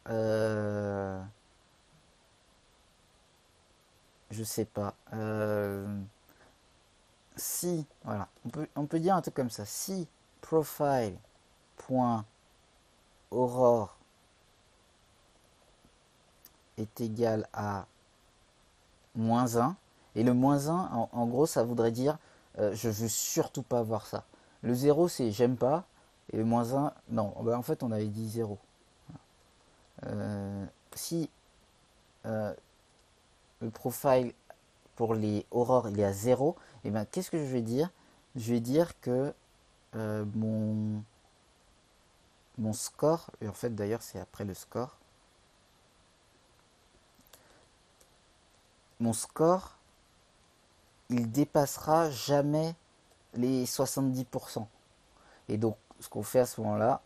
Speaker 1: je sais pas, si, voilà, on peut dire un truc comme ça, si profile.aurore est égal à -1, et le -1, en gros, ça voudrait dire je veux surtout pas voir ça. Le 0, c'est j'aime pas, et le -1, non, bah, en fait, on avait dit 0. Si le profile pour les aurores il est à 0, et ben qu'est-ce que je vais dire? Je vais dire que mon score, et en fait d'ailleurs c'est après le score, mon score, il dépassera jamais les 70%. Et donc ce qu'on fait à ce moment-là,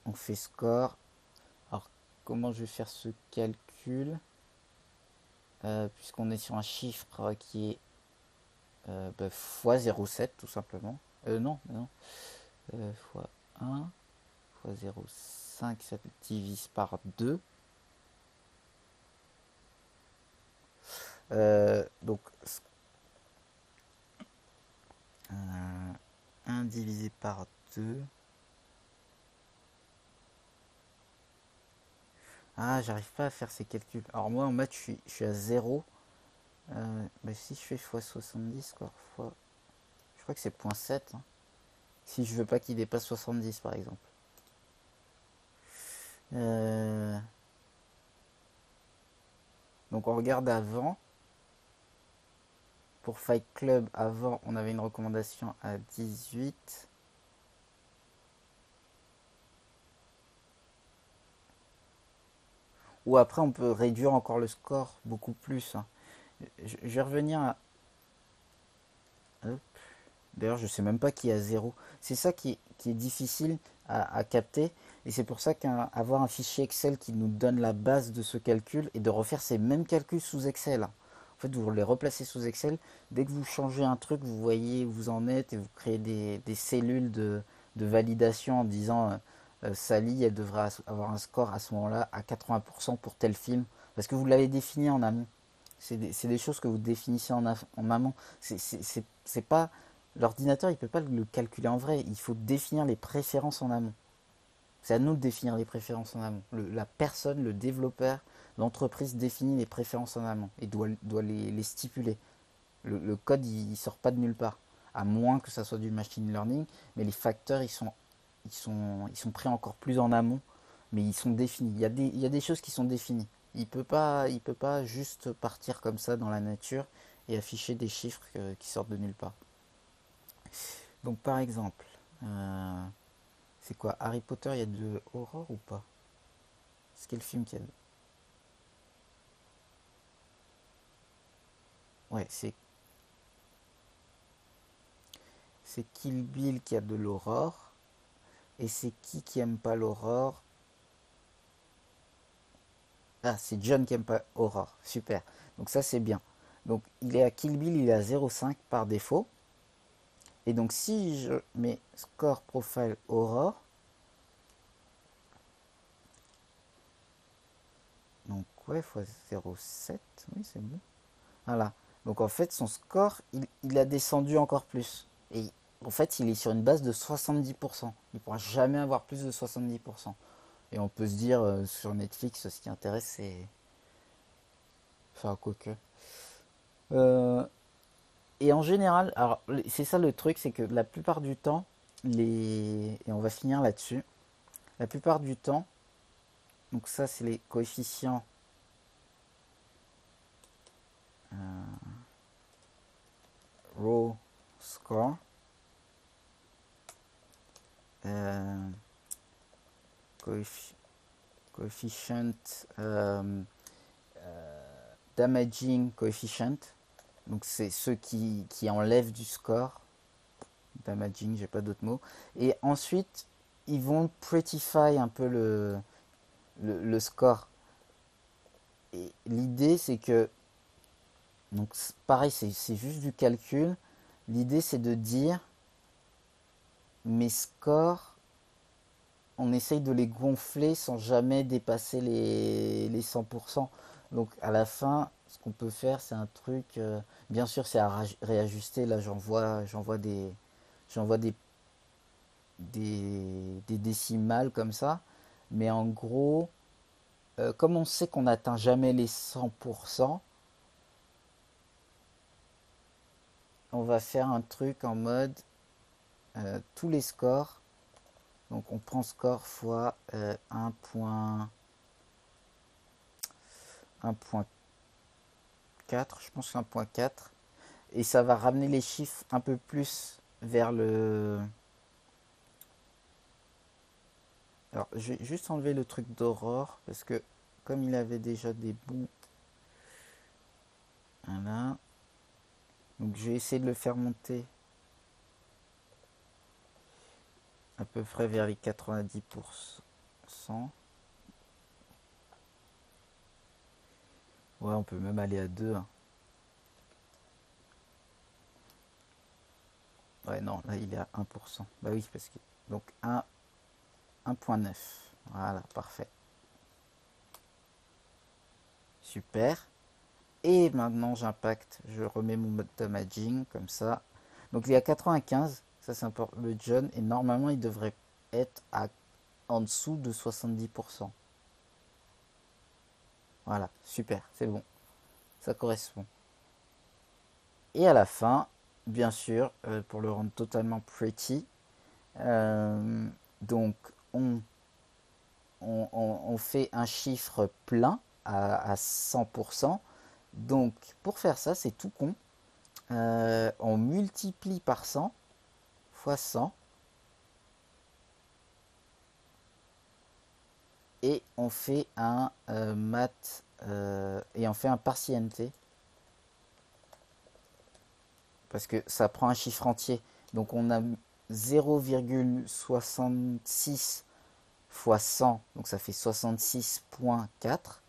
Speaker 1: on fait score. Alors comment je vais faire ce calcul? Puisqu'on est sur un chiffre qui est fois 0,7 tout simplement. Non, non. Fois 1 fois 0,5, ça divise par 2. Donc 1 divisé par 2. Ah, j'arrive pas à faire ces calculs. Alors moi en maths je suis à zéro. Bah, si je fais x 70 quoi, fois... Je crois que c'est 0,7 hein. Si je veux pas qu'il dépasse 70 par exemple. Euh, Donc on regarde avant. Pour Fight Club, avant on avait une recommandation à 18. Ou après on peut réduire encore le score beaucoup plus, hein. Je vais revenir à... Hop. D'ailleurs, je sais même pas qui a zéro. C'est ça qui est difficile à capter. Et c'est pour ça qu'avoir un fichier Excel qui nous donne la base de ce calcul et de refaire ces mêmes calculs sous Excel. En fait, vous les replacez sous Excel. Dès que vous changez un truc, vous voyez où vous en êtes et vous créez des cellules de validation en disant Sally, elle devrait avoir un score à ce moment-là à 80% pour tel film. Parce que vous l'avez défini en amont. C'est des choses que vous définissez en amont. C'est pas L'ordinateur, il ne peut pas le calculer en vrai. Il faut définir les préférences en amont. C'est à nous de définir les préférences en amont. La personne, le développeur, l'entreprise définit les préférences en amont et doit les stipuler. Le code, il ne sort pas de nulle part. À moins que ça soit du machine learning, mais les facteurs, ils sont pris encore plus en amont, mais ils sont définis. Il y a des choses qui sont définies. Il peut pas juste partir comme ça dans la nature et afficher des chiffres qui sortent de nulle part. Donc par exemple, c'est quoi Harry Potter, il y a de horreur ou pas? C'est quel film qu'il y a de... Ouais, c'est Kill Bill qui a de l'aurore. Et c'est qui aime pas l'aurore? Ah, c'est John qui aime pas Aurore. Super. Donc ça c'est bien. Donc il est à Kill Bill, il est à 0,5 par défaut. Et donc si je mets score profile Aurore, donc ouais, fois 0,7, oui c'est bon. Voilà. Donc en fait, son score, il a descendu encore plus. Et en fait, il est sur une base de 70%. Il ne pourra jamais avoir plus de 70%. Et on peut se dire, sur Netflix, ce qui intéresse, c'est... Enfin, quoique. Euh, et en général, alors c'est ça le truc, c'est que la plupart du temps, et on va finir là-dessus, la plupart du temps, donc ça c'est les coefficients raw score, euh, coefficient damaging coefficient, donc c'est ceux qui enlèvent du score, damaging, j'ai pas d'autre mot, et ensuite ils vont prettify un peu le score. Et l'idée c'est que, donc pareil, c'est juste du calcul, l'idée c'est de dire mes scores, on essaye de les gonfler sans jamais dépasser les 100%. Donc à la fin, ce qu'on peut faire, c'est un truc, bien sûr c'est à réajuster, là j'en vois des décimales comme ça, mais en gros, comme on sait qu'on n'atteint jamais les 100%, on va faire un truc en mode tous les scores. Donc on prend score fois 1.4, je pense 1.4. Et ça va ramener les chiffres un peu plus vers le... Alors je vais juste enlever le truc d'Aurore, parce que comme il avait déjà des bons... Voilà. Donc je vais essayer de le faire monter à peu près vers les 90%. Ouais, on peut même aller à 2, hein. Ouais, non, là il est à 1%. Bah oui, parce que... Donc 1.9. Voilà, parfait. Super. Et maintenant j'impacte, je remets mon mode damaging comme ça. Donc il est à 95, ça c'est le John, et normalement il devrait être en dessous de 70%. Voilà, super, c'est bon, ça correspond. Et à la fin, bien sûr, pour le rendre totalement pretty, euh, donc on, on fait un chiffre plein à 100%. Donc pour faire ça, c'est tout con. On multiplie par 100 fois 100 et on fait un mat et on fait un partienté parce que ça prend un chiffre entier. Donc on a 0,66 fois 100, donc ça fait 66,4.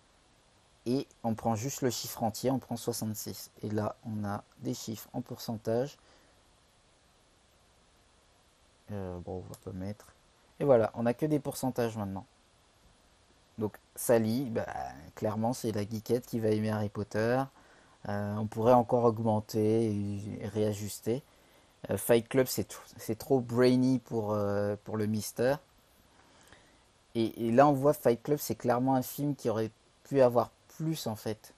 Speaker 1: Et on prend juste le chiffre entier, on prend 66. Et là, on a des chiffres en pourcentage. Bon, on va pas mettre. Et voilà, on a que des pourcentages maintenant. Donc Sally, bah, clairement, c'est la geekette qui va aimer Harry Potter. On pourrait encore augmenter et réajuster. Fight Club, c'est trop brainy pour le Mister. Et là, on voit Fight Club, c'est clairement un film qui aurait pu avoir plus en fait.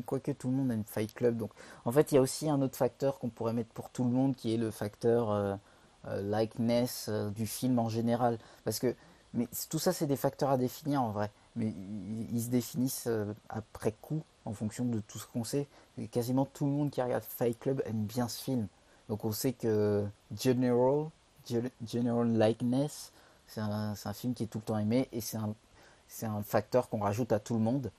Speaker 1: Quoique tout le monde aime Fight Club. Donc, en fait, il y a aussi un autre facteur qu'on pourrait mettre pour tout le monde qui est le facteur likeness du film en général. Parce que mais tout ça, c'est des facteurs à définir en vrai. Mais ils se définissent après coup en fonction de tout ce qu'on sait. Et quasiment tout le monde qui regarde Fight Club aime bien ce film. Donc, on sait que General Likeness, c'est un film qui est tout le temps aimé et c'est un facteur qu'on rajoute à tout le monde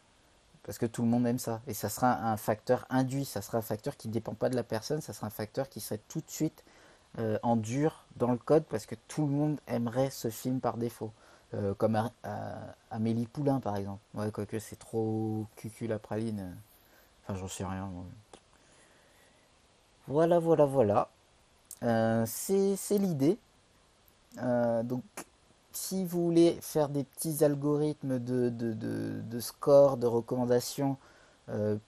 Speaker 1: parce que tout le monde aime ça. Et ça sera un facteur induit, ça sera un facteur qui ne dépend pas de la personne, ça sera un facteur qui serait tout de suite en dur dans le code parce que tout le monde aimerait ce film par défaut. Comme Amélie Poulain par exemple. Ouais, quoique c'est trop cucul la praline. Enfin, j'en sais rien. Moi. Voilà, voilà, voilà. C'est l'idée. Donc, si vous voulez faire des petits algorithmes de score, de recommandations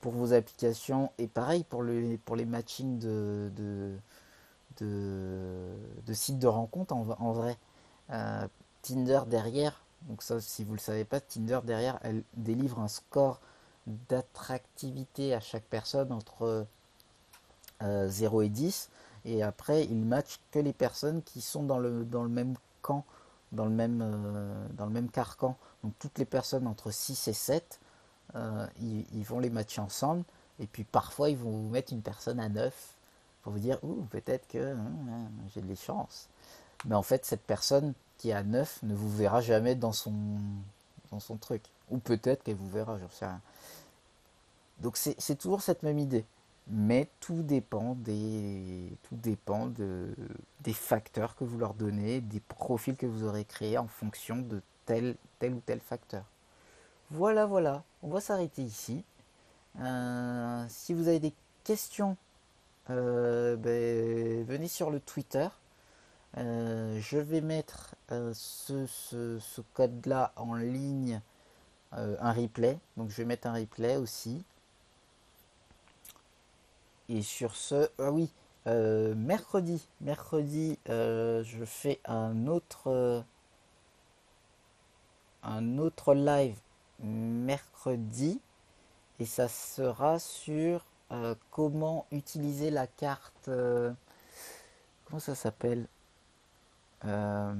Speaker 1: pour vos applications, et pareil pour les matchings de sites de rencontres en vrai, euh, Tinder derrière, donc ça si vous ne le savez pas, Tinder derrière, elle délivre un score d'attractivité à chaque personne entre 0 et 10. Et après, il match que les personnes qui sont dans le même camp, dans le même carcan. Donc toutes les personnes entre 6 et 7, ils vont les matcher ensemble. Et puis parfois, ils vont vous mettre une personne à 9 pour vous dire, ouh, peut-être que j'ai des chances. Mais en fait, cette personne qui est à 9 ne vous verra jamais dans son truc. Ou peut-être qu'elle vous verra, j'en sais rien. Donc c'est toujours cette même idée. Mais tout dépend des facteurs que vous leur donnez, des profils que vous aurez créés en fonction de tel ou tel facteur. Voilà, voilà. On va s'arrêter ici. Si vous avez des questions, venez sur le Twitter. Je vais mettre ce code-là en ligne, un replay. Donc je vais mettre un replay aussi. Et sur ce, ah oui, mercredi, je fais un autre live mercredi et ça sera sur comment utiliser la carte. Comment ça s'appelle? Euh,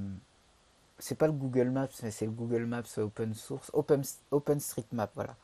Speaker 1: c'est pas le Google Maps, mais c'est le Google Maps open source, OpenStreetMap, voilà.